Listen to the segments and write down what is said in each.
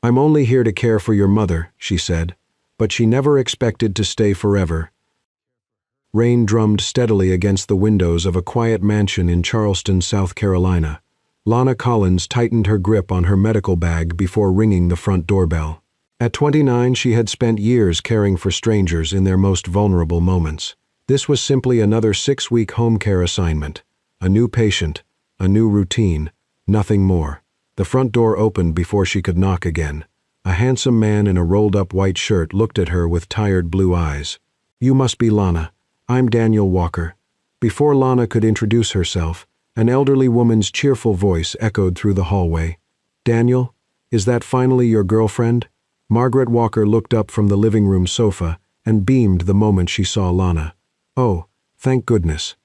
"I'm only here to care for your mother," she said, but she never expected to stay forever. Rain drummed steadily against the windows of a quiet mansion in Charleston, South Carolina. Lana Collins tightened her grip on her medical bag before ringing the front doorbell. At 29, she had spent years caring for strangers in their most vulnerable moments. This was simply another 6-week home care assignment. A new patient, a new routine, nothing more. The front door opened before she could knock again. A handsome man in a rolled-up white shirt looked at her with tired blue eyes. "You must be Lana. I'm Daniel Walker." Before Lana could introduce herself, an elderly woman's cheerful voice echoed through the hallway. "Daniel, is that finally your girlfriend?" Margaret Walker looked up from the living room sofa and beamed the moment she saw Lana. "Oh, thank goodness.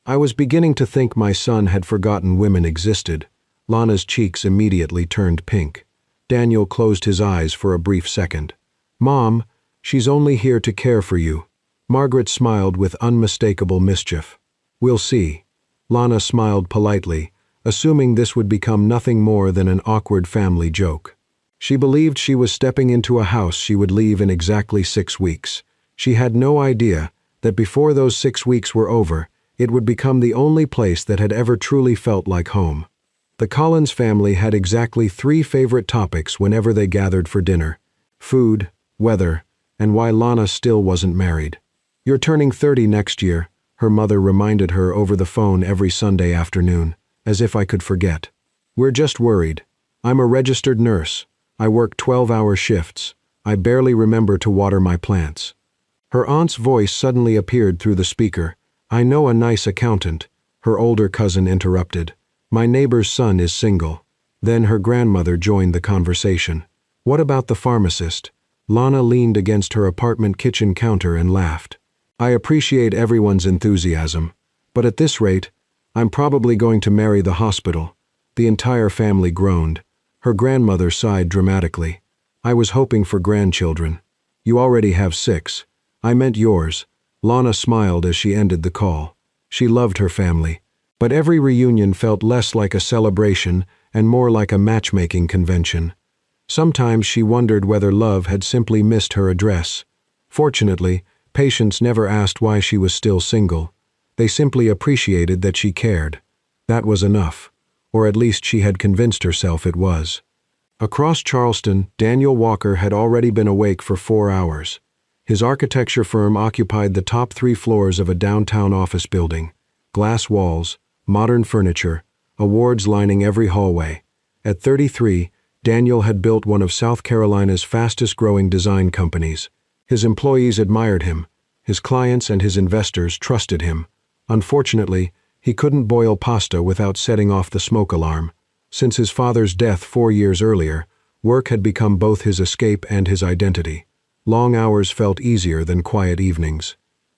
I was beginning to think my son had forgotten women existed." Lana's cheeks immediately turned pink. Daniel closed his eyes for a brief second. "Mom, she's only here to care for you." Margaret smiled with unmistakable mischief. "We'll see." Lana smiled politely, assuming this would become nothing more than an awkward family joke. She believed she was stepping into a house she would leave in exactly 6 weeks. She had no idea that before those 6 weeks were over, it would become the only place that had ever truly felt like home. The Collins family had exactly 3 favorite topics whenever they gathered for dinner: food, weather, and why Lana still wasn't married. "You're turning 30 next year," her mother reminded her over the phone every Sunday afternoon, as if I could forget. "We're just worried. I'm a registered nurse. I work 12-hour shifts. I barely remember to water my plants." Her aunt's voice suddenly appeared through the speaker. "I know a nice accountant," her older cousin interrupted. "My neighbor's son is single." Then her grandmother joined the conversation. "What about the pharmacist?" Lana leaned against her apartment kitchen counter and laughed. "I appreciate everyone's enthusiasm, but at this rate, I'm probably going to marry the hospital." The entire family groaned. Her grandmother sighed dramatically. "I was hoping for grandchildren." "You already have 6. I meant yours." Lana smiled as she ended the call. She loved her family, but every reunion felt less like a celebration and more like a matchmaking convention. Sometimes she wondered whether love had simply missed her address. Fortunately, patients never asked why she was still single. They simply appreciated that she cared. That was enough, or at least she had convinced herself it was. Across Charleston, Daniel Walker had already been awake for 4 hours. His architecture firm occupied the top 3 floors of a downtown office building. Glass walls, modern furniture, awards lining every hallway. At 33, Daniel had built one of South Carolina's fastest-growing design companies. His employees admired him. His clients and his investors trusted him. Unfortunately, he couldn't boil pasta without setting off the smoke alarm. Since his father's death 4 years earlier, work had become both his escape and his identity. Long hours felt easier than quiet evenings.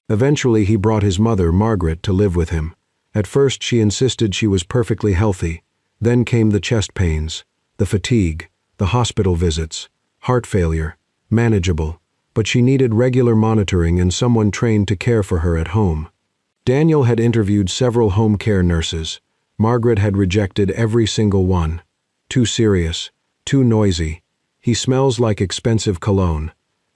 Eventually, he brought his mother, Margaret, to live with him. At first, she insisted she was perfectly healthy. Then came the chest pains, the fatigue, the hospital visits, heart failure, manageable, but she needed regular monitoring and someone trained to care for her at home. Daniel had interviewed several home care nurses. Margaret had rejected every single one. Too serious, too noisy. He smells like expensive cologne.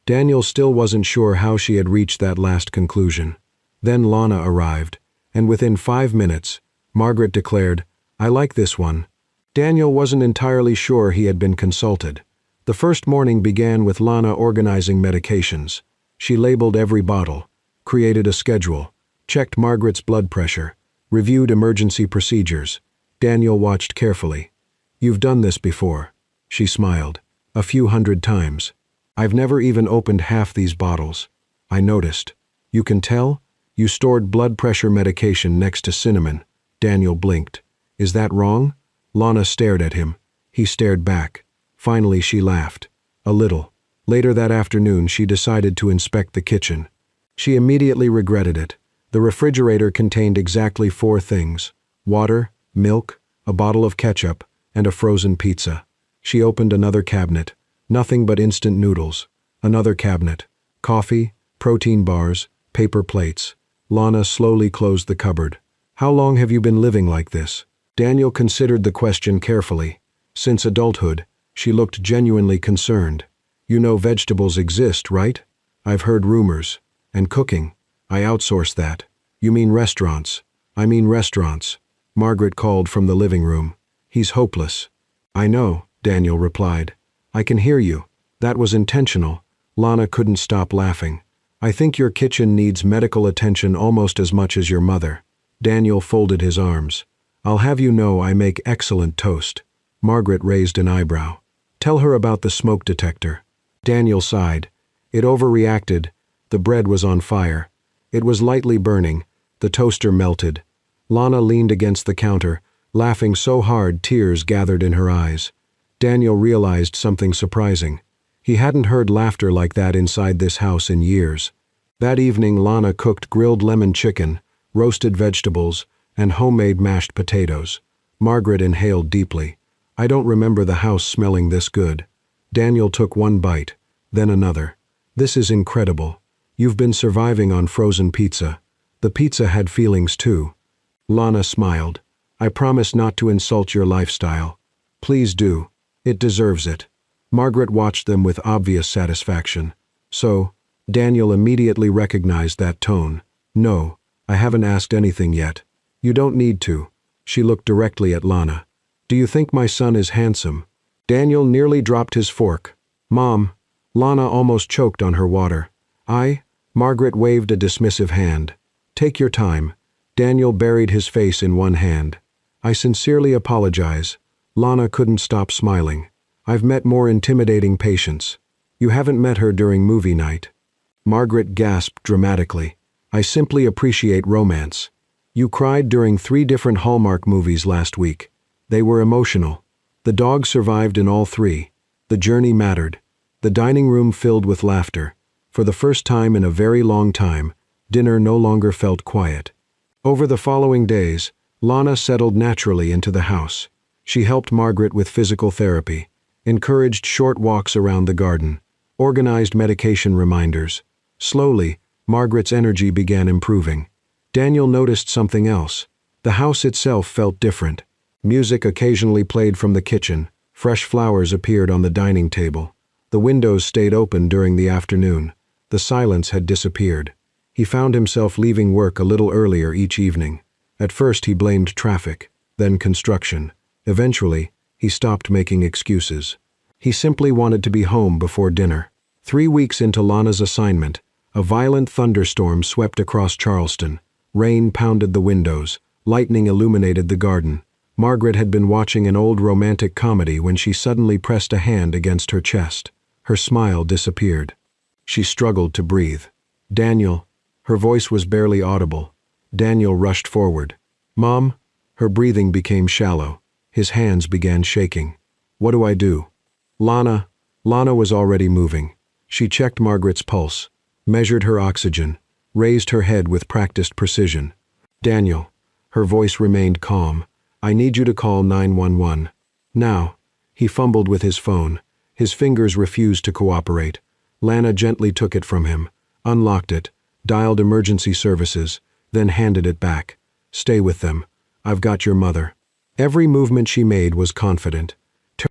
Daniel still wasn't sure how she had reached that last conclusion. Then Lana arrived, and within 5 minutes, Margaret declared, "I like this one." Daniel wasn't entirely sure he had been consulted. The first morning began with Lana organizing medications. She labeled every bottle, created a schedule, checked Margaret's blood pressure, reviewed emergency procedures. Daniel watched carefully. "You've done this before," she smiled. "A few hundred times. I've never even opened half these bottles." "I noticed." "You can tell? You stored blood pressure medication next to cinnamon." Daniel blinked. "Is that wrong?" Lana stared at him. He stared back. Finally, she laughed. A little. Later that afternoon, she decided to inspect the kitchen. She immediately regretted it. The refrigerator contained exactly 4 things: water, milk, a bottle of ketchup, and a frozen pizza. She opened another cabinet. Nothing but instant noodles. Another cabinet. Coffee, protein bars, paper plates. Lana slowly closed the cupboard. "How long have you been living like this?" Daniel considered the question carefully. "Since adulthood. She looked genuinely concerned. You know vegetables exist, right? I've heard rumors. And cooking. I outsource that. You mean restaurants? I mean restaurants. Margaret called from the living room. He's hopeless. I know, Daniel replied. I can hear you. That was intentional. Lana couldn't stop laughing. I think your kitchen needs medical attention almost as much as your mother. Daniel folded his arms. I'll have you know I make excellent toast. Margaret raised an eyebrow. Tell her about the smoke detector. Daniel sighed. It overreacted. The bread was on fire. It was lightly burning. The toaster melted. Lana leaned against the counter, laughing so hard tears gathered in her eyes. Daniel realized something surprising. He hadn't heard laughter like that inside this house in years. That evening Lana cooked grilled lemon chicken, roasted vegetables, and homemade mashed potatoes. Margaret inhaled deeply. I don't remember the house smelling this good. Daniel took one bite, then another. This is incredible. You've been surviving on frozen pizza. The pizza had feelings too. Lana smiled. I promise not to insult your lifestyle. Please do. It deserves it. Margaret watched them with obvious satisfaction. So, Daniel immediately recognized that tone. No, I haven't asked anything yet. You don't need to. She looked directly at Lana. Do you think my son is handsome? Daniel nearly dropped his fork. Mom. Lana almost choked on her water. Margaret waved a dismissive hand. Take your time. Daniel buried his face in one hand. I sincerely apologize. Lana couldn't stop smiling. I've met more intimidating patients. You haven't met her during movie night. Margaret gasped dramatically. I simply appreciate romance. You cried during 3 different Hallmark movies last week. They were emotional. The dog survived in all 3. The journey mattered. The dining room filled with laughter. For the first time in a very long time, dinner no longer felt quiet. Over the following days, Lana settled naturally into the house. She helped Margaret with physical therapy, encouraged short walks around the garden, organized medication reminders. Slowly, Margaret's energy began improving. Daniel noticed something else. The house itself felt different. Music occasionally played from the kitchen. Fresh flowers appeared on the dining table. The windows stayed open during the afternoon. The silence had disappeared. He found himself leaving work a little earlier each evening. At first he blamed traffic, then construction. Eventually, he stopped making excuses. He simply wanted to be home before dinner. 3 weeks into Lana's assignment, a violent thunderstorm swept across Charleston. Rain pounded the windows. Lightning illuminated the garden. Margaret had been watching an old romantic comedy when she suddenly pressed a hand against her chest. Her smile disappeared. She struggled to breathe. Daniel. Her voice was barely audible. Daniel rushed forward. Mom? Her breathing became shallow. His hands began shaking. What do I do? Lana. Lana was already moving. She checked Margaret's pulse, measured her oxygen, raised her head with practiced precision. Daniel. Her voice remained calm. I need you to call 911. Now. He fumbled with his phone. His fingers refused to cooperate. Lana gently took it from him, unlocked it, dialed emergency services, then handed it back. Stay with them. I've got your mother. Every movement she made was confident,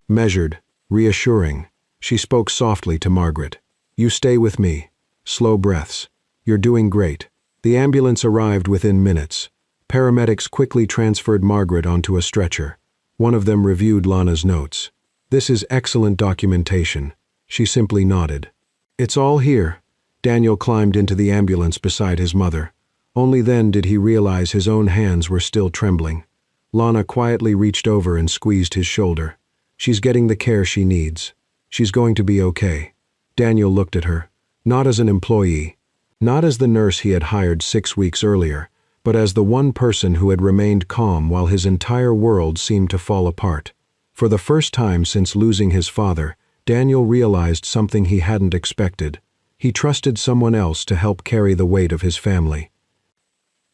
measured, reassuring. She spoke softly to Margaret. You stay with me. Slow breaths. You're doing great. The ambulance arrived within minutes. Paramedics quickly transferred Margaret onto a stretcher. One of them reviewed Lana's notes. This is excellent documentation. She simply nodded. It's all here. Daniel climbed into the ambulance beside his mother. Only then did he realize his own hands were still trembling. Lana quietly reached over and squeezed his shoulder. She's getting the care she needs. She's going to be okay. Daniel looked at her, not as an employee, not as the nurse he had hired 6 weeks earlier, but as the one person who had remained calm while his entire world seemed to fall apart. For the first time since losing his father, Daniel realized something he hadn't expected. He trusted someone else to help carry the weight of his family.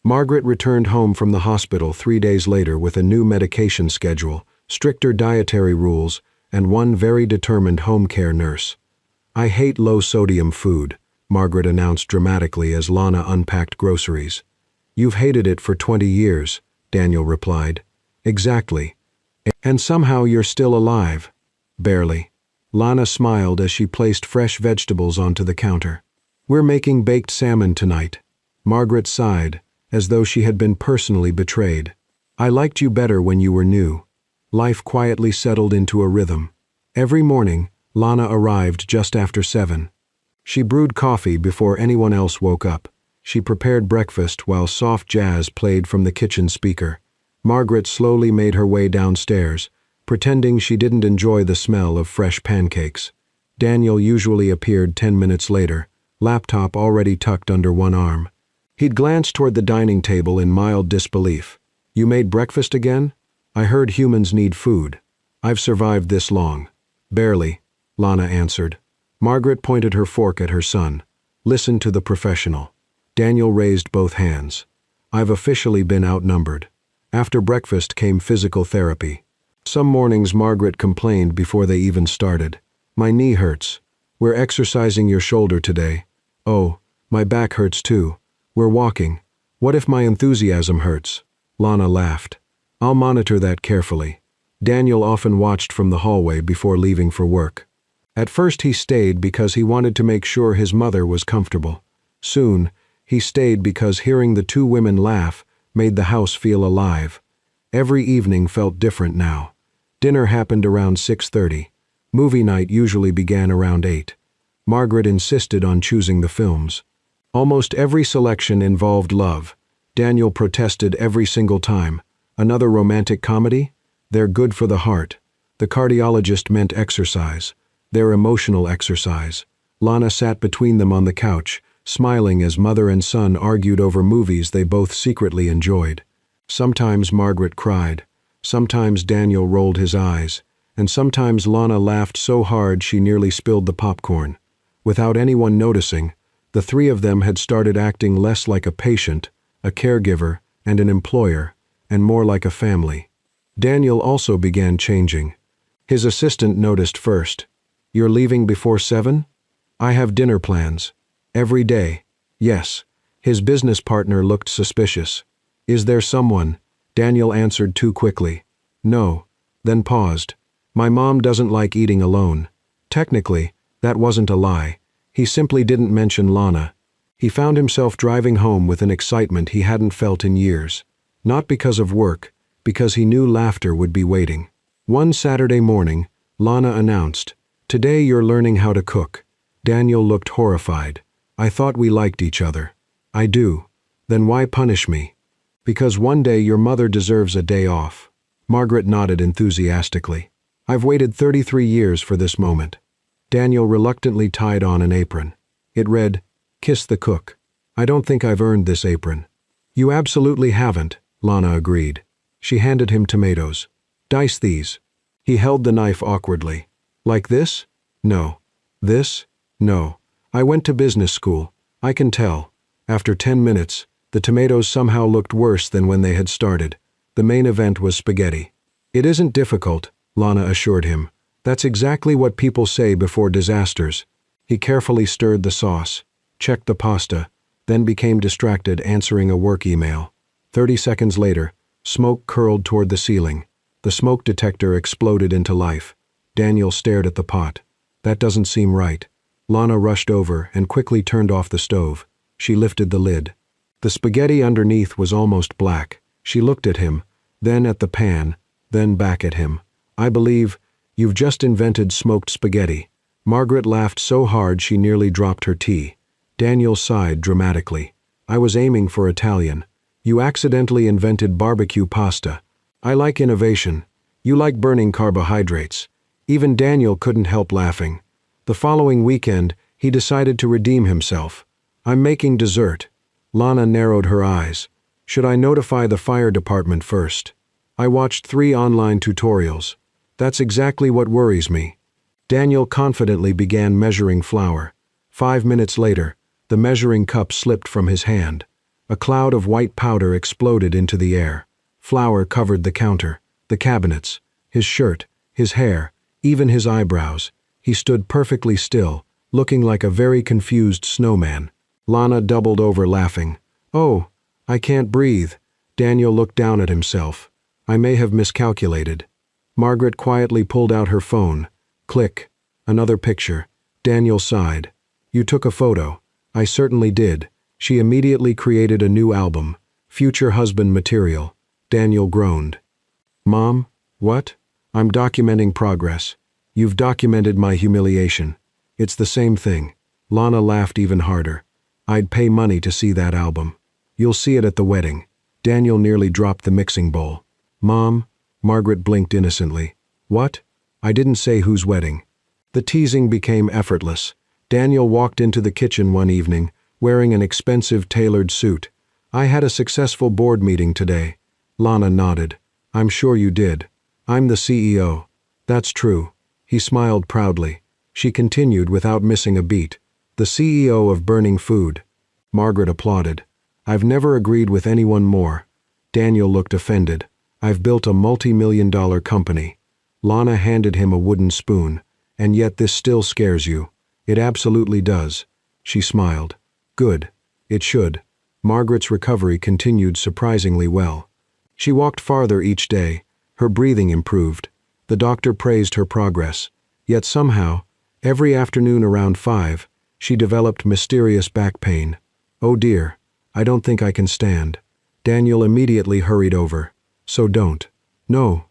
Margaret returned home from the hospital 3 days later with a new medication schedule, stricter dietary rules, and one very determined home care nurse. I hate low-sodium food, Margaret announced dramatically as Lana unpacked groceries. You've hated it for 20 years, Daniel replied. Exactly. And somehow you're still alive. Barely. Lana smiled as she placed fresh vegetables onto the counter. We're making baked salmon tonight. Margaret sighed, as though she had been personally betrayed. I liked you better when you were new. Life quietly settled into a rhythm. Every morning, Lana arrived just after 7. She brewed coffee before anyone else woke up. She prepared breakfast while soft jazz played from the kitchen speaker. Margaret slowly made her way downstairs, pretending she didn't enjoy the smell of fresh pancakes. Daniel usually appeared 10 minutes later, laptop already tucked under one arm. He'd glanced toward the dining table in mild disbelief. You made breakfast again? I heard humans need food. I've survived this long. Barely, Lana answered. Margaret pointed her fork at her son. Listen to the professional. Daniel raised both hands. I've officially been outnumbered. After breakfast came physical therapy. Some mornings Margaret complained before they even started. My knee hurts. We're exercising your shoulder today. Oh, my back hurts too. We're walking. What if my enthusiasm hurts? Lana laughed. I'll monitor that carefully. Daniel often watched from the hallway before leaving for work. At first he stayed because he wanted to make sure his mother was comfortable. Soon, he stayed because hearing the two women laugh made the house feel alive. Every evening felt different now. Dinner happened around 6:30. Movie night usually began around 8. Margaret insisted on choosing the films. Almost every selection involved love. Daniel protested every single time. Another romantic comedy? They're good for the heart. The cardiologist meant exercise. Their emotional exercise. Lana sat between them on the couch, smiling as mother and son argued over movies they both secretly enjoyed. Sometimes Margaret cried. Sometimes Daniel rolled his eyes. And sometimes Lana laughed so hard she nearly spilled the popcorn. Without anyone noticing, the three of them had started acting less like a patient, a caregiver, and an employer, and more like a family. Daniel also began changing. His assistant noticed first. You're leaving before 7? I have dinner plans. Every day. Yes. His business partner looked suspicious. Is there someone? Daniel answered too quickly. No. Then paused. My mom doesn't like eating alone. Technically, that wasn't a lie. He simply didn't mention Lana. He found himself driving home with an excitement he hadn't felt in years. Not because of work, because he knew laughter would be waiting. One Saturday morning, Lana announced, Today you're learning how to cook. Daniel looked horrified. I thought we liked each other. I do. Then why punish me? Because one day your mother deserves a day off. Margaret nodded enthusiastically. I've waited 33 years for this moment. Daniel reluctantly tied on an apron. It read, Kiss the cook. I don't think I've earned this apron. You absolutely haven't, Lana agreed. She handed him tomatoes. Dice these. He held the knife awkwardly. Like this? No. This? No. I went to business school. I can tell. After 10 minutes, the tomatoes somehow looked worse than when they had started. The main event was spaghetti. It isn't difficult, Lana assured him. That's exactly what people say before disasters. He carefully stirred the sauce, checked the pasta, then became distracted answering a work email. 30 seconds later, smoke curled toward the ceiling. The smoke detector exploded into life. Daniel stared at the pot. That doesn't seem right. Lana rushed over and quickly turned off the stove. She lifted the lid. The spaghetti underneath was almost black. She looked at him, then at the pan, then back at him. I believe you've just invented smoked spaghetti. Margaret laughed so hard she nearly dropped her tea. Daniel sighed dramatically. I was aiming for Italian. You accidentally invented barbecue pasta. I like innovation. You like burning carbohydrates. Even Daniel couldn't help laughing. The following weekend, he decided to redeem himself. I'm making dessert. Lana narrowed her eyes. Should I notify the fire department first? I watched 3 online tutorials. That's exactly what worries me. Daniel confidently began measuring flour. 5 minutes later, the measuring cup slipped from his hand. A cloud of white powder exploded into the air. Flour covered the counter, the cabinets, his shirt, his hair, even his eyebrows. He stood perfectly still, looking like a very confused snowman. Lana doubled over laughing. Oh, I can't breathe. Daniel looked down at himself. I may have miscalculated. Margaret quietly pulled out her phone. Click. Another picture. Daniel sighed. You took a photo. I certainly did. She immediately created a new album. Future husband material. Daniel groaned. Mom? What? I'm documenting progress. You've documented my humiliation. It's the same thing. Lana laughed even harder. I'd pay money to see that album. You'll see it at the wedding. Daniel nearly dropped the mixing bowl. Mom? Margaret blinked innocently. What? I didn't say whose wedding. The teasing became effortless. Daniel walked into the kitchen one evening, wearing an expensive tailored suit. I had a successful board meeting today. Lana nodded. I'm sure you did. I'm the CEO. That's true. He smiled proudly. She continued without missing a beat. The CEO of Burning Food. Margaret applauded. I've never agreed with anyone more. Daniel looked offended. I've built a multi-million-dollar company. Lana handed him a wooden spoon. And yet this still scares you. It absolutely does. She smiled. Good. It should. Margaret's recovery continued surprisingly well. She walked farther each day. Her breathing improved. The doctor praised her progress. Yet somehow, every afternoon around 5, she developed mysterious back pain. Oh dear, I don't think I can stand. Daniel immediately hurried over. So don't. No,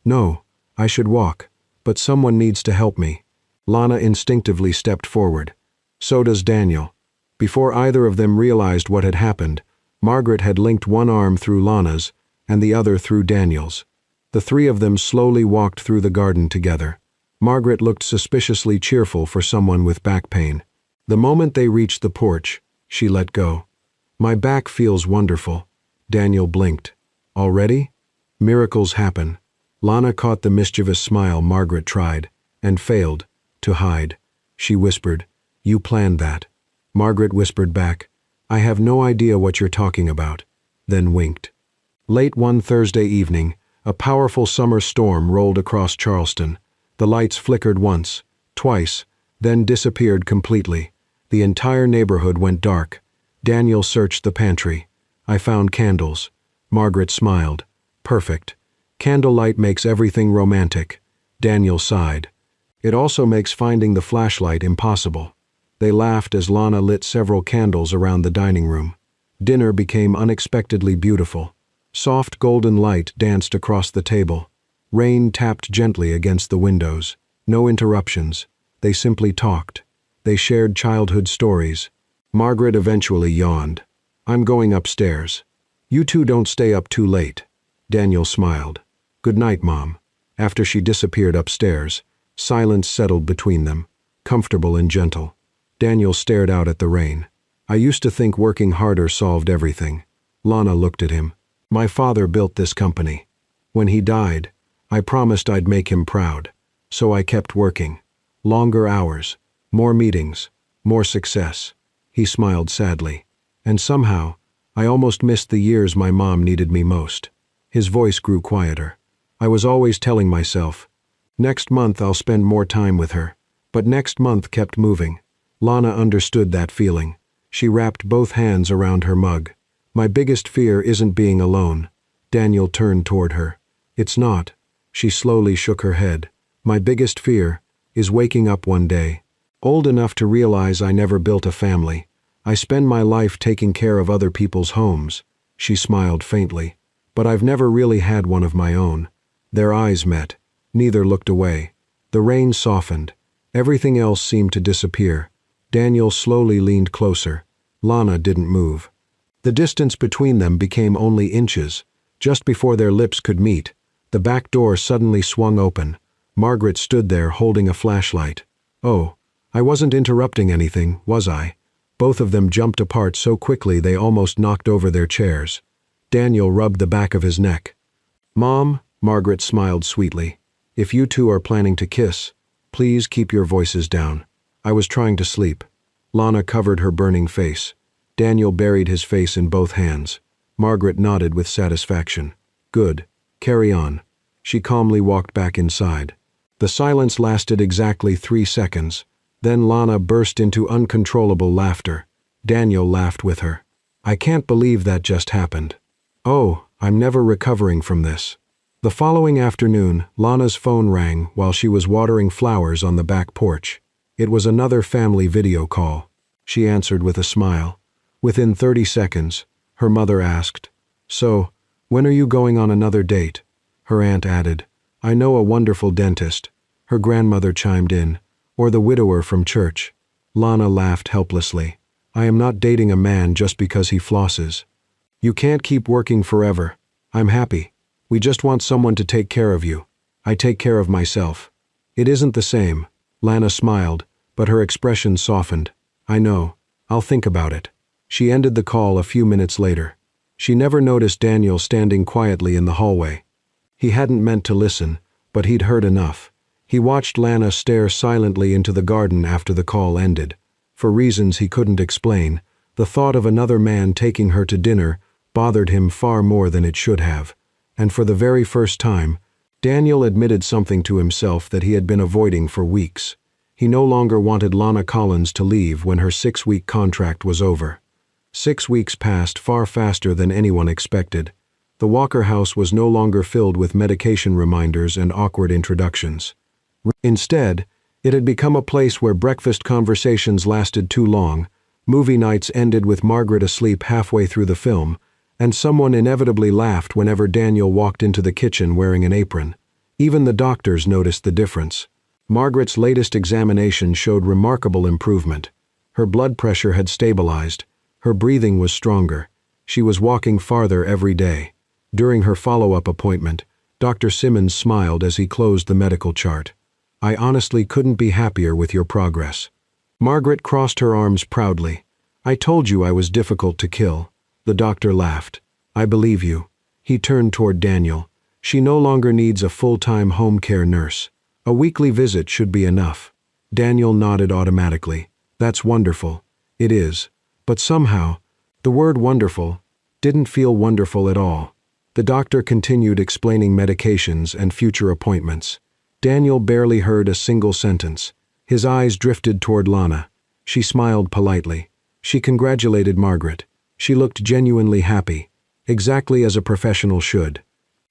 I should walk. But someone needs to help me. Lana instinctively stepped forward. So does Daniel. Before either of them realized what had happened, Margaret had linked one arm through Lana's and the other through Daniel's. The three of them slowly walked through the garden together. Margaret looked suspiciously cheerful for someone with back pain. The moment they reached the porch, she let go. My back feels wonderful. Daniel blinked. Already? Miracles happen. Lana caught the mischievous smile Margaret tried, and failed, to hide. She whispered, You planned that. Margaret whispered back, I have no idea what you're talking about, then winked. Late one Thursday evening, a powerful summer storm rolled across Charleston. The lights flickered once, twice, then disappeared completely. The entire neighborhood went dark. Daniel searched the pantry. I found candles. Margaret smiled. Perfect. Candlelight makes everything romantic. Daniel sighed. It also makes finding the flashlight impossible. They laughed as Lana lit several candles around the dining room. Dinner became unexpectedly beautiful. Soft golden light danced across the table. Rain tapped gently against the windows. No interruptions. They simply talked. They shared childhood stories. Margaret eventually yawned. I'm going upstairs. You two don't stay up too late. Daniel smiled. Good night, Mom. After she disappeared upstairs, silence settled between them, comfortable and gentle. Daniel stared out at the rain. I used to think working harder solved everything. Lana looked at him. My father built this company. When he died, I promised I'd make him proud. So I kept working. Longer hours, more meetings, more success. He smiled sadly. And somehow, I almost missed the years my mom needed me most. His voice grew quieter. I was always telling myself, next month I'll spend more time with her. But next month kept moving. Lana understood that feeling. She wrapped both hands around her mug. My biggest fear isn't being alone. Daniel turned toward her. It's not. She slowly shook her head. My biggest fear is waking up one day, old enough to realize I never built a family. I spend my life taking care of other people's homes. She smiled faintly. But I've never really had one of my own. Their eyes met. Neither looked away. The rain softened. Everything else seemed to disappear. Daniel slowly leaned closer. Lana didn't move. The distance between them became only inches. Just before their lips could meet, the back door suddenly swung open. Margaret stood there holding a flashlight. Oh, I wasn't interrupting anything, was I? Both of them jumped apart so quickly they almost knocked over their chairs. Daniel rubbed the back of his neck. Mom, Margaret smiled sweetly. If you two are planning to kiss, please keep your voices down. I was trying to sleep. Lana covered her burning face. Daniel buried his face in both hands. Margaret nodded with satisfaction. Good. Carry on. She calmly walked back inside. The silence lasted exactly 3 seconds. Then Lana burst into uncontrollable laughter. Daniel laughed with her. I can't believe that just happened. Oh, I'm never recovering from this. The following afternoon, Lana's phone rang while she was watering flowers on the back porch. It was another family video call. She answered with a smile. Within 30 seconds, her mother asked, "So, when are you going on another date?" Her aunt added, "I know a wonderful dentist." Her grandmother chimed in, "Or the widower from church." Lana laughed helplessly. "I am not dating a man just because he flosses. You can't keep working forever. I'm happy. We just want someone to take care of you. I take care of myself." "It isn't the same." Lana smiled, but her expression softened. "I know. I'll think about it." She ended the call a few minutes later. She never noticed Daniel standing quietly in the hallway. He hadn't meant to listen, but he'd heard enough. He watched Lana stare silently into the garden after the call ended. For reasons he couldn't explain, the thought of another man taking her to dinner bothered him far more than it should have. And for the very first time, Daniel admitted something to himself that he had been avoiding for weeks. He no longer wanted Lana Collins to leave when her 6-week contract was over. 6 weeks passed far faster than anyone expected. The Walker house was no longer filled with medication reminders and awkward introductions. Instead, it had become a place where breakfast conversations lasted too long, movie nights ended with Margaret asleep halfway through the film, and someone inevitably laughed whenever Daniel walked into the kitchen wearing an apron. Even the doctors noticed the difference. Margaret's latest examination showed remarkable improvement. Her blood pressure had stabilized. Her breathing was stronger. She was walking farther every day. During her follow-up appointment, Dr. Simmons smiled as he closed the medical chart. "I honestly couldn't be happier with your progress." Margaret crossed her arms proudly. "I told you I was difficult to kill." The doctor laughed. "I believe you." He turned toward Daniel. "She no longer needs a full-time home care nurse. A weekly visit should be enough." Daniel nodded automatically. "That's wonderful." "It is. But somehow, the word wonderful didn't feel wonderful at all." The doctor continued explaining medications and future appointments. Daniel barely heard a single sentence. His eyes drifted toward Lana. She smiled politely. She congratulated Margaret. She looked genuinely happy, exactly as a professional should.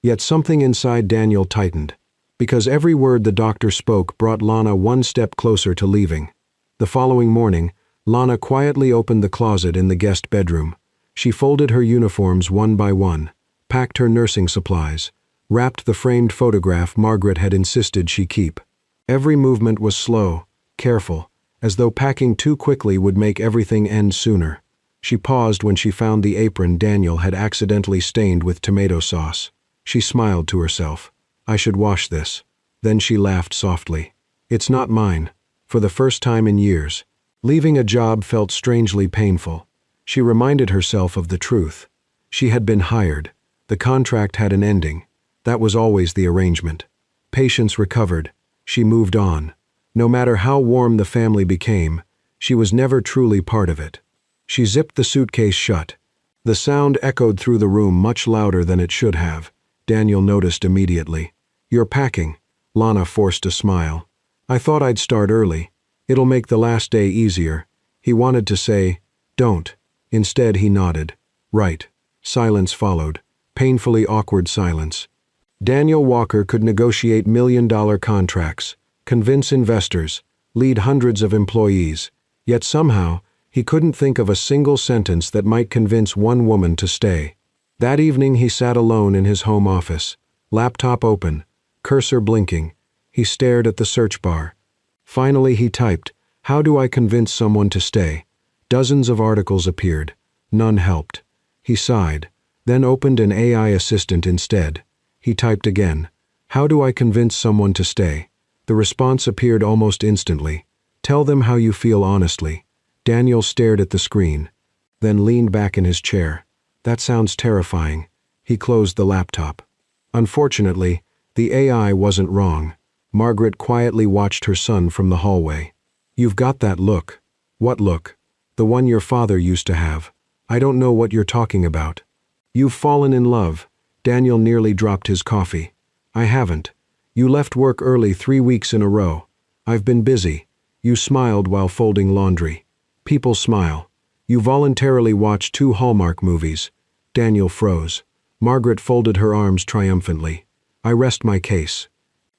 Yet something inside Daniel tightened, because every word the doctor spoke brought Lana one step closer to leaving. The following morning, Lana quietly opened the closet in the guest bedroom. She folded her uniforms one by one, packed her nursing supplies, wrapped the framed photograph Margaret had insisted she keep. Every movement was slow, careful, as though packing too quickly would make everything end sooner. She paused when she found the apron Daniel had accidentally stained with tomato sauce. She smiled to herself. "I should wash this." Then she laughed softly. "It's not mine." For the first time in years, leaving a job felt strangely painful. She reminded herself of the truth. She had been hired. The contract had an ending. That was always the arrangement. Patience recovered. She moved on. No matter how warm the family became, she was never truly part of it. She zipped the suitcase shut. The sound echoed through the room much louder than it should have. Daniel noticed immediately. "You're packing." Lana forced a smile. "I thought I'd start early. It'll make the last day easier." He wanted to say, "Don't." Instead, he nodded. "Right." Silence followed. Painfully awkward silence. Daniel Walker could negotiate million-dollar contracts, convince investors, lead hundreds of employees, yet somehow he couldn't think of a single sentence that might convince one woman to stay. That evening he sat alone in his home office, laptop open, cursor blinking. He stared at the search bar. Finally he typed, "How do I convince someone to stay?" Dozens of articles appeared. None helped. He sighed, then opened an AI assistant instead. He typed again, "How do I convince someone to stay?" The response appeared almost instantly. "Tell them how you feel honestly." Daniel stared at the screen, then leaned back in his chair. "That sounds terrifying." He closed the laptop. Unfortunately, the AI wasn't wrong. Margaret quietly watched her son from the hallway. "You've got that look." "What look?" "The one your father used to have." "I don't know what you're talking about." "You've fallen in love." Daniel nearly dropped his coffee. "I haven't. You left work early 3 weeks in a row." "I've been busy." You smiled while folding laundry. People smile. You voluntarily watched 2 Hallmark movies. Daniel froze. Margaret folded her arms triumphantly. I rest my case."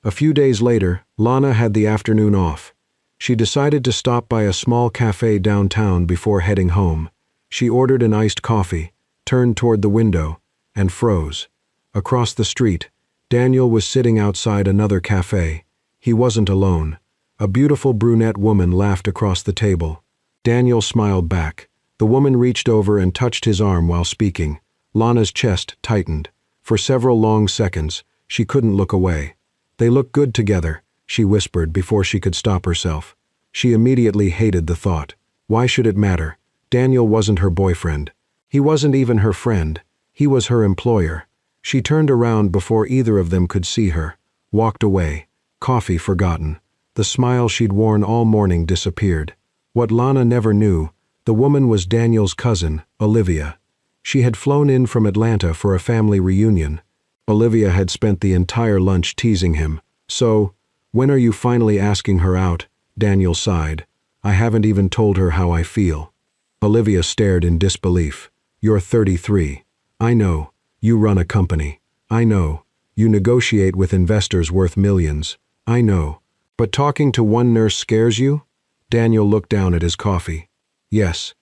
A few days later, Lana had the afternoon off. She decided to stop by a small cafe downtown before heading home. She ordered an iced coffee, turned toward the window, and froze. Across the street, Daniel was sitting outside another cafe. He wasn't alone. A beautiful brunette woman laughed across the table. Daniel smiled back. The woman reached over and touched his arm while speaking. Lana's chest tightened. For several long seconds, she couldn't look away. "They look good together," she whispered before she could stop herself. She immediately hated the thought. Why should it matter? Daniel wasn't her boyfriend. He wasn't even her friend. He was her employer. She turned around before either of them could see her, walked away, coffee forgotten. The smile she'd worn all morning disappeared. What Lana never knew, the woman was Daniel's cousin, Olivia. She had flown in from Atlanta for a family reunion. Olivia had spent the entire lunch teasing him. "So, when are you finally asking her out?" Daniel sighed. "I haven't even told her how I feel." Olivia stared in disbelief. "You're 33. I know. You run a company. I know. You negotiate with investors worth millions. I know. But talking to one nurse scares you?" Daniel looked down at his coffee. "Yes."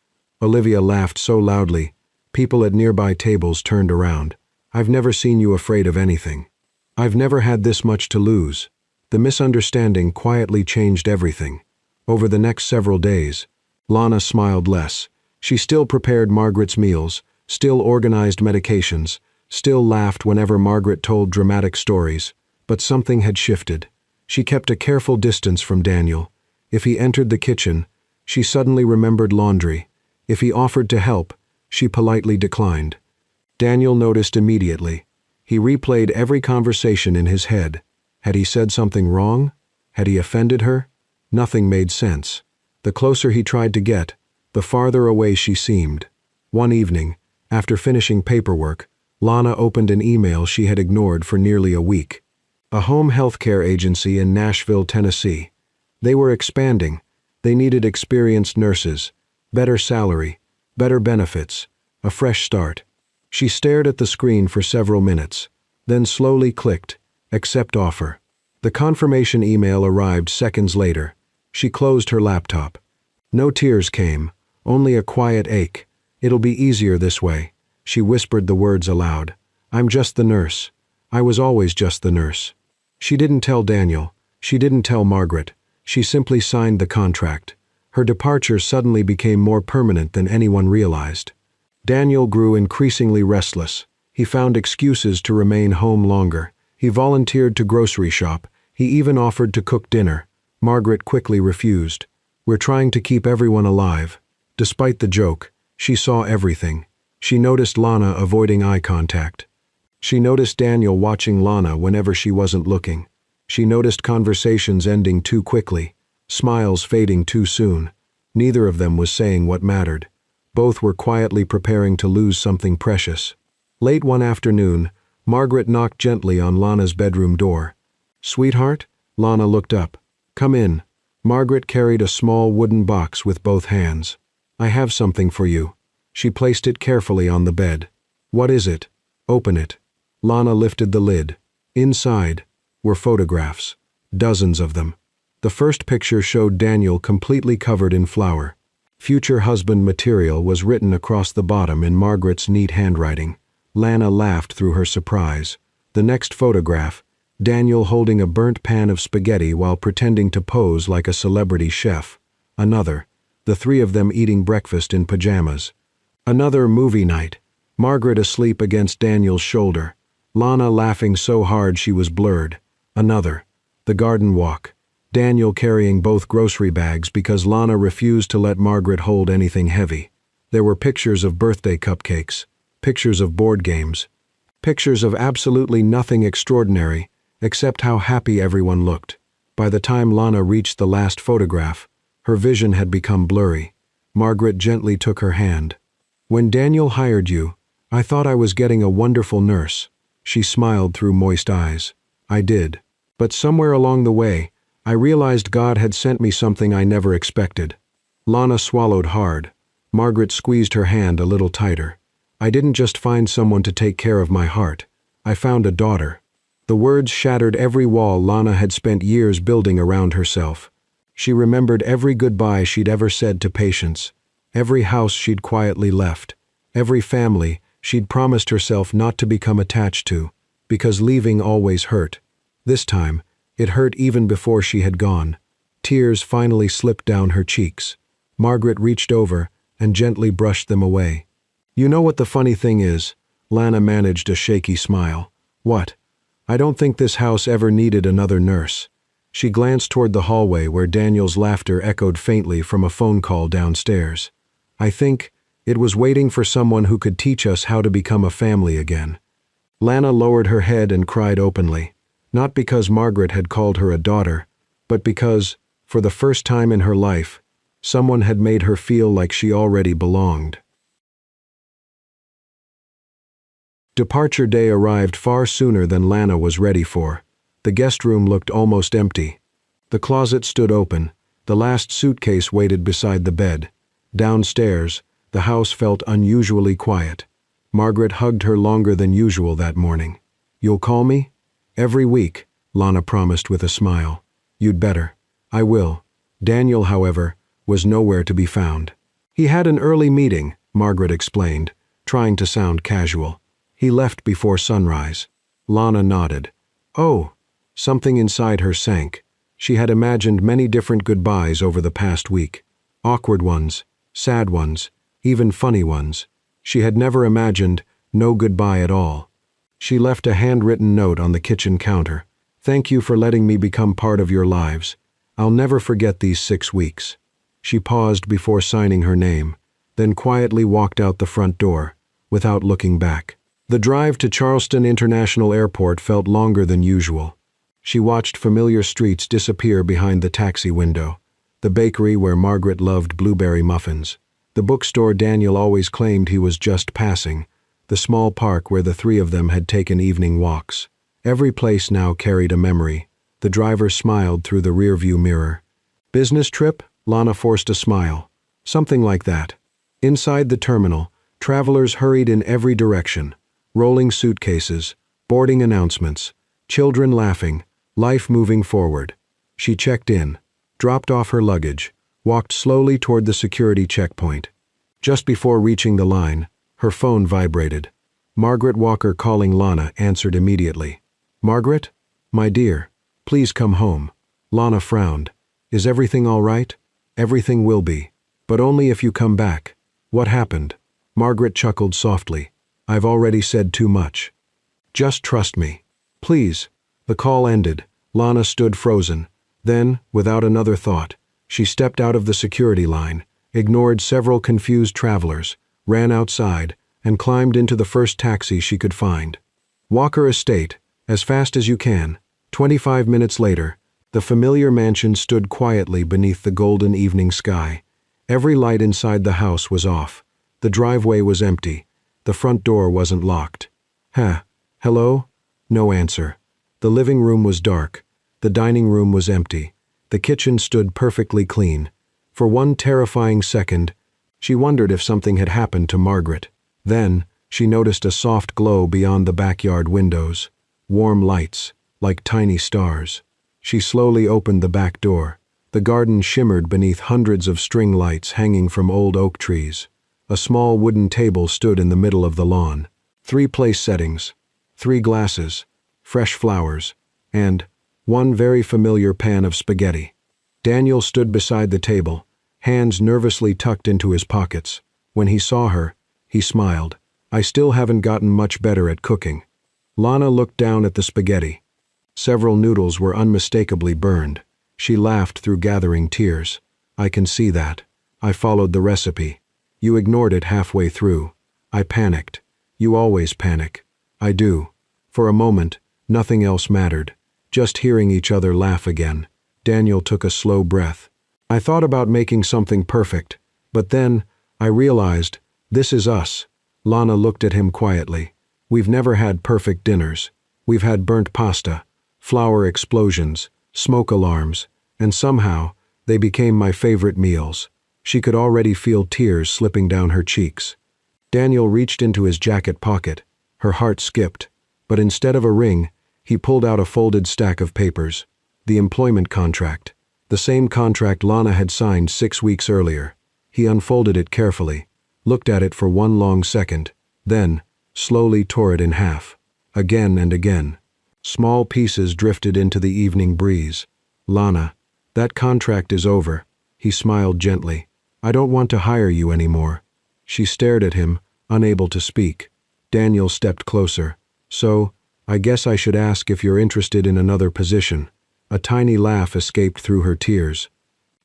Olivia laughed so loudly, people at nearby tables turned around. "I've never seen you afraid of anything. I've never had this much to lose." The misunderstanding quietly changed everything. Over the next several days, Lana smiled less. She still prepared Margaret's meals, still organized medications, still laughed whenever Margaret told dramatic stories. But something had shifted. She kept a careful distance from Daniel. If he entered the kitchen, she suddenly remembered laundry. If he offered to help, she politely declined. Daniel noticed immediately. He replayed every conversation in his head. Had he said something wrong? Had he offended her? Nothing made sense. The closer he tried to get, the farther away she seemed. One evening, after finishing paperwork, Lana opened an email she had ignored for nearly a week. A home health care agency in Nashville, Tennessee. They were expanding. They needed experienced nurses, better salary, better benefits, a fresh start. She stared at the screen for several minutes, then slowly clicked, "Accept offer." The confirmation email arrived seconds later. She closed her laptop. No tears came, only a quiet ache. "It'll be easier this way." She whispered the words aloud. "I'm just the nurse. I was always just the nurse." She didn't tell Daniel. She didn't tell Margaret. She simply signed the contract. Her departure suddenly became more permanent than anyone realized. Daniel grew increasingly restless. He found excuses to remain home longer. He volunteered to grocery shop. He even offered to cook dinner. Margaret quickly refused. "We're trying to keep everyone alive." Despite the joke, she saw everything. She noticed Lana avoiding eye contact. She noticed Daniel watching Lana whenever she wasn't looking. She noticed conversations ending too quickly, smiles fading too soon. Neither of them was saying what mattered. Both were quietly preparing to lose something precious. Late one afternoon, Margaret knocked gently on Lana's bedroom door. "Sweetheart?" Lana looked up. "Come in." Margaret carried a small wooden box with both hands. "I have something for you." She placed it carefully on the bed. "What is it?" "Open it." Lana lifted the lid. Inside were photographs, dozens of them. The first picture showed Daniel completely covered in flour. "Future husband material" was written across the bottom in Margaret's neat handwriting. Lana laughed through her surprise. The next photograph, Daniel holding a burnt pan of spaghetti while pretending to pose like a celebrity chef. Another, the three of them eating breakfast in pajamas. Another movie night, Margaret asleep against Daniel's shoulder. Lana laughing so hard she was blurred. Another, the garden walk. Daniel carrying both grocery bags because Lana refused to let Margaret hold anything heavy. There were pictures of birthday cupcakes, pictures of board games, pictures of absolutely nothing extraordinary except how happy everyone looked. By the time Lana reached the last photograph, her vision had become blurry. Margaret gently took her hand. "When Daniel hired you, I thought I was getting a wonderful nurse." She smiled through moist eyes. "I did. But somewhere along the way, I realized God had sent me something I never expected." Lana swallowed hard. Margaret squeezed her hand a little tighter. "I didn't just find someone to take care of my heart. I found a daughter." The words shattered every wall Lana had spent years building around herself. She remembered every goodbye she'd ever said to Patience, every house she'd quietly left, every family she'd promised herself not to become attached to, because leaving always hurt. This time, it hurt even before she had gone. Tears finally slipped down her cheeks. Margaret reached over and gently brushed them away. "You know what the funny thing is?" Lana managed a shaky smile. "What? I don't think this house ever needed another nurse." She glanced toward the hallway where Daniel's laughter echoed faintly from a phone call downstairs. "I think it was waiting for someone who could teach us how to become a family again." Lana lowered her head and cried openly, not because Margaret had called her a daughter, but because, for the first time in her life, someone had made her feel like she already belonged. Departure day arrived far sooner than Lana was ready for. The guest room looked almost empty. The closet stood open. The last suitcase waited beside the bed. Downstairs, the house felt unusually quiet. Margaret hugged her longer than usual that morning. "You'll call me?" "Every week," Lana promised with a smile. "You'd better." "I will." Daniel, however, was nowhere to be found. "He had an early meeting," Margaret explained, trying to sound casual. "He left before sunrise." Lana nodded. "Oh." Something inside her sank. She had imagined many different goodbyes over the past week. Awkward ones, sad ones, even funny ones. She had never imagined no goodbye at all. She left a handwritten note on the kitchen counter. "Thank you for letting me become part of your lives. I'll never forget these 6 weeks." She paused before signing her name, then quietly walked out the front door, without looking back. The drive to Charleston International Airport felt longer than usual. She watched familiar streets disappear behind the taxi window, the bakery where Margaret loved blueberry muffins, the bookstore Daniel always claimed he was just passing, the small park where the three of them had taken evening walks. Every place now carried a memory. The driver smiled through the rearview mirror. "Business trip?" Lana forced a smile. "Something like that." Inside the terminal, travelers hurried in every direction. Rolling suitcases, boarding announcements, children laughing, life moving forward. She checked in, dropped off her luggage, walked slowly toward the security checkpoint. Just before reaching the line, her phone vibrated. Margaret Walker calling Lana answered immediately. "Margaret? My dear, please come home." Lana frowned. "Is everything all right?" "Everything will be. But only if you come back." "What happened?" Margaret chuckled softly. "I've already said too much. Just trust me. Please." The call ended. Lana stood frozen. Then, without another thought, she stepped out of the security line, ignored several confused travelers, ran outside, and climbed into the first taxi she could find. Walker Estate, as fast as you can. 25 minutes later, the familiar mansion stood quietly beneath the golden evening sky. Every light inside the house was off. The driveway was empty. The front door wasn't locked. Hello? No answer. The living room was dark. The dining room was empty. The kitchen stood perfectly clean. For one terrifying second, she wondered if something had happened to Margaret. Then, she noticed a soft glow beyond the backyard windows. Warm lights, like tiny stars. She slowly opened the back door. The garden shimmered beneath hundreds of string lights hanging from old oak trees. A small wooden table stood in the middle of the lawn. 3 place settings, 3 glasses, fresh flowers, and one very familiar pan of spaghetti. Daniel stood beside the table, hands nervously tucked into his pockets. When he saw her, he smiled. "I still haven't gotten much better at cooking." Lana looked down at the spaghetti. Several noodles were unmistakably burned. She laughed through gathering tears. "I can see that. I followed the recipe. You ignored it halfway through. I panicked. You always panic." "I do." For a moment, nothing else mattered. Just hearing each other laugh again. Daniel took a slow breath. "I thought about making something perfect, but then I realized, this is us." Lana looked at him quietly. "We've never had perfect dinners. We've had burnt pasta, flour explosions, smoke alarms, and somehow they became my favorite meals." She could already feel tears slipping down her cheeks. Daniel reached into his jacket pocket. Her heart skipped, but instead of a ring, He pulled out a folded stack of papers. The employment contract. The same contract Lana had signed 6 weeks earlier. He unfolded it carefully, looked at it for one long second, then slowly tore it in half. Again and again. Small pieces drifted into the evening breeze. Lana, that contract is over. He smiled gently. I don't want to hire you anymore. She stared at him, unable to speak. Daniel stepped closer. So, I guess I should ask if you're interested in another position. A tiny laugh escaped through her tears.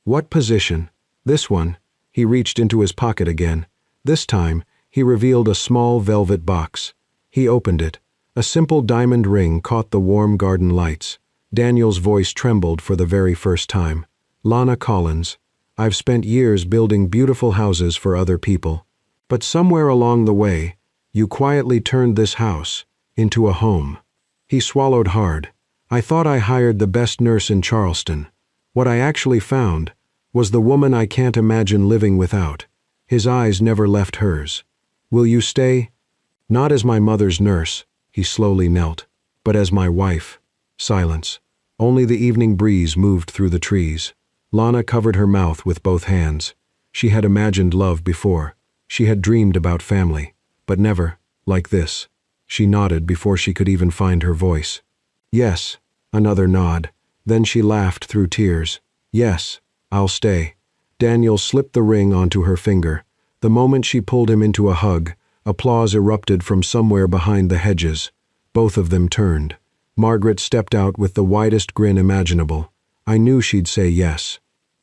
What position? This one. He reached into his pocket again. This time, he revealed a small velvet box. He opened it. A simple diamond ring caught the warm garden lights. Daniel's voice trembled for the very first time. Lana Collins, I've spent years building beautiful houses for other people. But somewhere along the way, you quietly turned this house into a home. He swallowed hard. I thought I hired the best nurse in Charleston. What I actually found was the woman I can't imagine living without. His eyes never left hers. Will you stay? Not as my mother's nurse, he slowly knelt, but as my wife. Silence. Only the evening breeze moved through the trees. Lana covered her mouth with both hands. She had imagined love before. She had dreamed about family, but never like this. She nodded before she could even find her voice. Yes, another nod. Then she laughed through tears. Yes, I'll stay. Daniel slipped the ring onto her finger. The moment she pulled him into a hug, applause erupted from somewhere behind the hedges. Both of them turned. Margaret stepped out with the widest grin imaginable. I knew she'd say yes.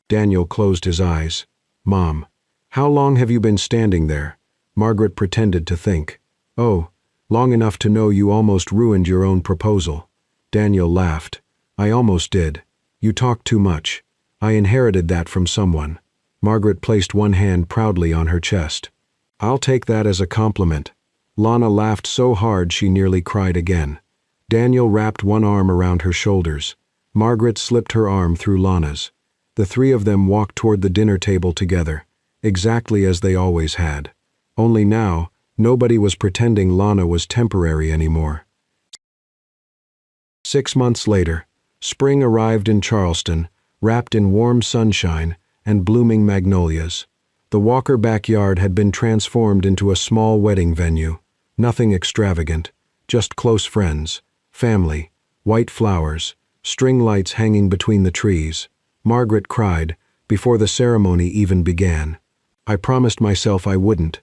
Daniel closed his eyes. Mom, how long have you been standing there? Margaret pretended to think. Oh, long enough to know you almost ruined your own proposal. Daniel laughed. I almost did. You talk too much. I inherited that from someone. Margaret placed one hand proudly on her chest. I'll take that as a compliment. Lana laughed so hard she nearly cried again. Daniel wrapped one arm around her shoulders. Margaret slipped her arm through Lana's. The three of them walked toward the dinner table together, exactly as they always had. Only now, nobody was pretending Lana was temporary anymore. 6 months later, spring arrived in Charleston, wrapped in warm sunshine and blooming magnolias. The Walker backyard had been transformed into a small wedding venue. Nothing extravagant, just close friends, family, white flowers, string lights hanging between the trees. Margaret cried before the ceremony even began. I promised myself I wouldn't.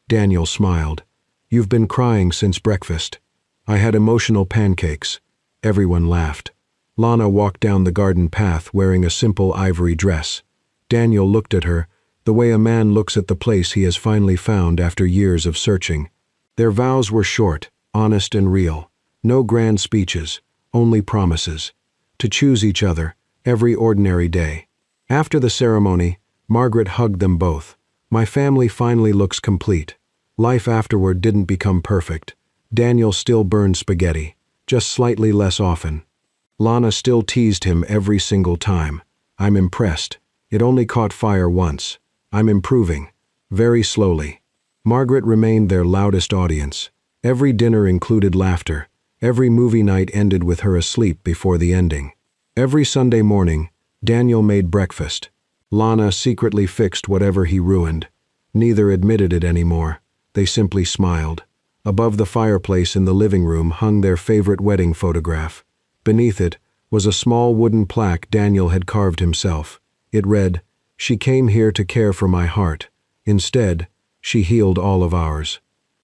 Daniel smiled. You've been crying since breakfast. I had emotional pancakes. Everyone laughed. Lana walked down the garden path wearing a simple ivory dress. Daniel looked at her, the way a man looks at the place he has finally found after years of searching. Their vows were short, honest and real. No grand speeches, only promises. To choose each other, every ordinary day. After the ceremony, Margaret hugged them both. My family finally looks complete. Life afterward didn't become perfect. Daniel still burned spaghetti, just slightly less often. Lana still teased him every single time. I'm impressed. It only caught fire once. I'm improving. Very slowly. Margaret remained their loudest audience. Every dinner included laughter. Every movie night ended with her asleep before the ending. Every Sunday morning, Daniel made breakfast. Lana secretly fixed whatever he ruined. Neither admitted it anymore. They simply smiled. Above the fireplace in the living room hung their favorite wedding photograph. Beneath it was a small wooden plaque Daniel had carved himself. It read, "She came here to care for my heart. Instead, she healed all of ours."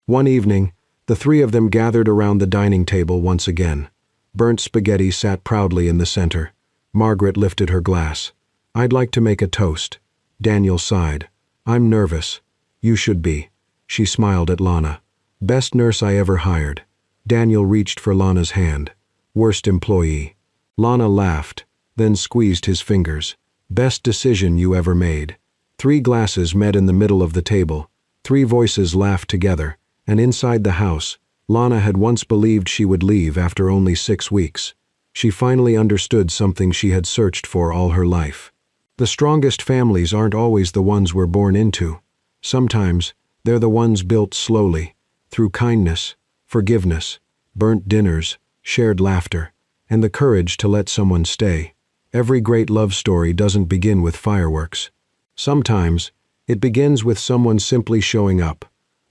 One evening, the three of them gathered around the dining table once again. Burnt spaghetti sat proudly in the center. Margaret lifted her glass. I'd like to make a toast. Daniel sighed. I'm nervous. You should be. She smiled at Lana. Best nurse I ever hired. Daniel reached for Lana's hand. Worst employee. Lana laughed, then squeezed his fingers. Best decision you ever made. 3 glasses met in the middle of the table. 3 voices laughed together, and inside the house, Lana had once believed she would leave after only 6 weeks. She finally understood something she had searched for all her life. The strongest families aren't always the ones we're born into. Sometimes, they're the ones built slowly, through kindness, forgiveness, burnt dinners, shared laughter, and the courage to let someone stay. Every great love story doesn't begin with fireworks. Sometimes, it begins with someone simply showing up.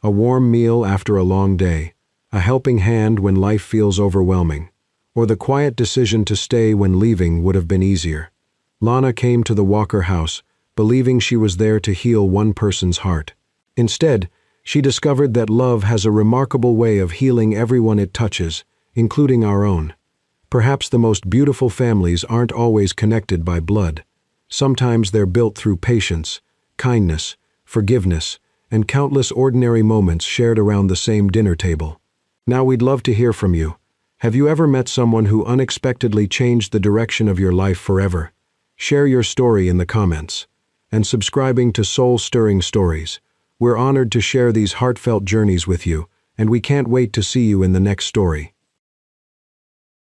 A warm meal after a long day, a helping hand when life feels overwhelming, or the quiet decision to stay when leaving would have been easier. Lana came to the Walker house, believing she was there to heal one person's heart. Instead, she discovered that love has a remarkable way of healing everyone it touches, including our own. Perhaps the most beautiful families aren't always connected by blood. Sometimes they're built through patience, kindness, forgiveness, and countless ordinary moments shared around the same dinner table. Now we'd love to hear from you. Have you ever met someone who unexpectedly changed the direction of your life forever? Share your story in the comments. And subscribing to Soul-Stirring Stories. We're honored to share these heartfelt journeys with you, and we can't wait to see you in the next story.